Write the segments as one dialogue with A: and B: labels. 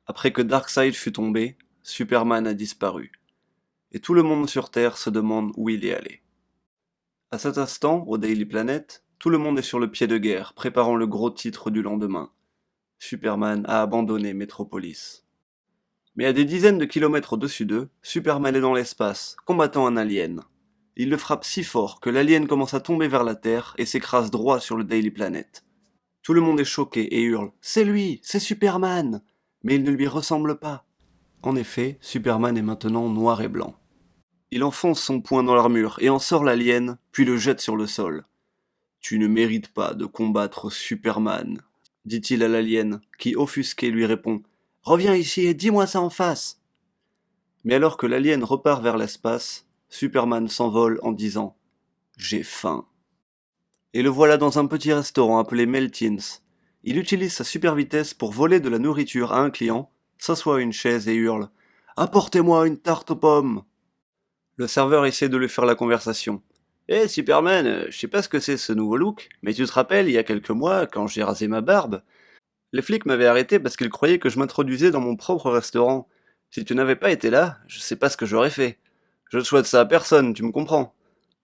A: Après que Darkseid fut tombé, Superman a disparu. Et tout le monde sur Terre se demande où il est allé. À cet instant, au Daily Planet, tout le monde est sur le pied de guerre, préparant le gros titre du lendemain. Superman a abandonné Metropolis. Mais à des dizaines de kilomètres au-dessus d'eux, Superman est dans l'espace, combattant un alien. Il le frappe si fort que l'alien commence à tomber vers la Terre et s'écrase droit sur le Daily Planet. Tout le monde est choqué et hurle « C'est lui, c'est Superman !» Mais il ne lui ressemble pas. En effet, Superman est maintenant noir et blanc. Il enfonce son poing dans l'armure et en sort l'alien, puis le jette sur le sol. « Tu ne mérites pas de combattre Superman », dit-il à l'alien, qui offusqué lui répond « Reviens ici et dis-moi ça en face !» Mais alors que l'alien repart vers l'espace, Superman s'envole en disant « J'ai faim ». Et le voilà dans un petit restaurant appelé Meltins. Il utilise sa super vitesse pour voler de la nourriture à un client, s'assoit à une chaise et hurle « Apportez-moi une tarte aux pommes !» Le serveur essaie de lui faire la conversation. « Superman, je sais pas ce que c'est ce nouveau look, mais tu te rappelles, il y a quelques mois, quand j'ai rasé ma barbe, les flics m'avaient arrêté parce qu'ils croyaient que je m'introduisais dans mon propre restaurant. Si tu n'avais pas été là, je sais pas ce que j'aurais fait. Je ne souhaite ça à personne, tu me comprends ?»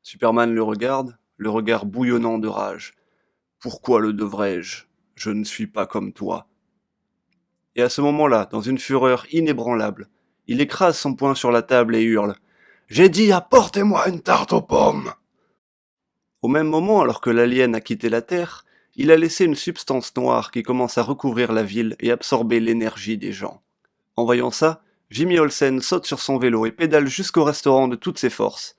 A: Superman le regarde, le regard bouillonnant de rage. « Pourquoi le devrais-je ? Je ne suis pas comme toi. » Et à ce moment-là, dans une fureur inébranlable, il écrase son poing sur la table et hurle « J'ai dit apportez-moi une tarte aux pommes !» Au même moment, alors que l'alien a quitté la Terre, il a laissé une substance noire qui commence à recouvrir la ville et absorber l'énergie des gens. En voyant ça, Jimmy Olsen saute sur son vélo et pédale jusqu'au restaurant de toutes ses forces.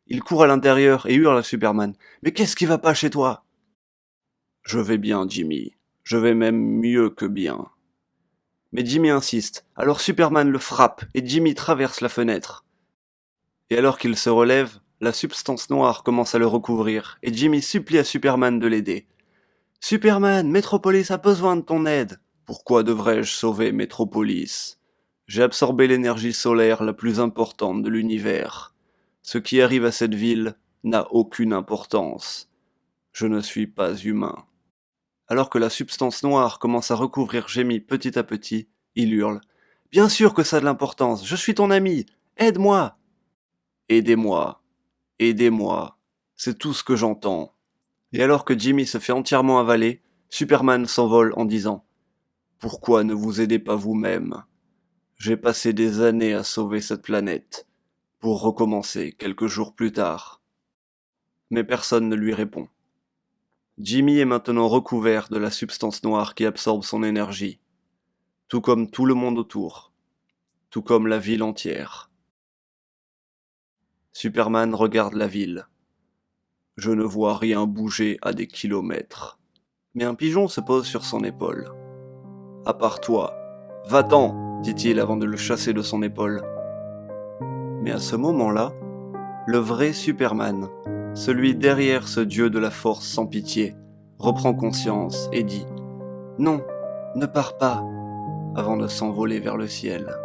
A: Il court à l'intérieur et hurle à Superman « Mais qu'est-ce qui va pas chez toi ?» « Je vais bien, Jimmy. Je vais même mieux que bien. » Mais Jimmy insiste, alors Superman le frappe et Jimmy traverse la fenêtre. Et alors qu'il se relève, la substance noire commence à le recouvrir et Jimmy supplie à Superman de l'aider. « Superman, Metropolis a besoin de ton aide. »« Pourquoi devrais-je sauver Metropolis ? J'ai absorbé l'énergie solaire la plus importante de l'univers. Ce qui arrive à cette ville n'a aucune importance. Je ne suis pas humain. » Alors que la substance noire commence à recouvrir Jimmy petit à petit, il hurle « Bien sûr que ça a de l'importance, je suis ton ami, aide-moi !»« Aidez-moi, aidez-moi, c'est tout ce que j'entends. » Et alors que Jimmy se fait entièrement avaler, Superman s'envole en disant « Pourquoi ne vous aidez pas vous-même ? J'ai passé des années à sauver cette planète, pour recommencer quelques jours plus tard. » Mais personne ne lui répond. Jimmy est maintenant recouvert de la substance noire qui absorbe son énergie, tout comme tout le monde autour, tout comme la ville entière. Superman regarde la ville. Je ne vois rien bouger à des kilomètres. Mais un pigeon se pose sur son épaule. À part toi, va-t'en, dit-il avant de le chasser de son épaule. Mais à ce moment-là, le vrai Superman, celui derrière ce dieu de la force sans pitié, reprend conscience et dit « Non, ne pars pas !» avant de s'envoler vers le ciel.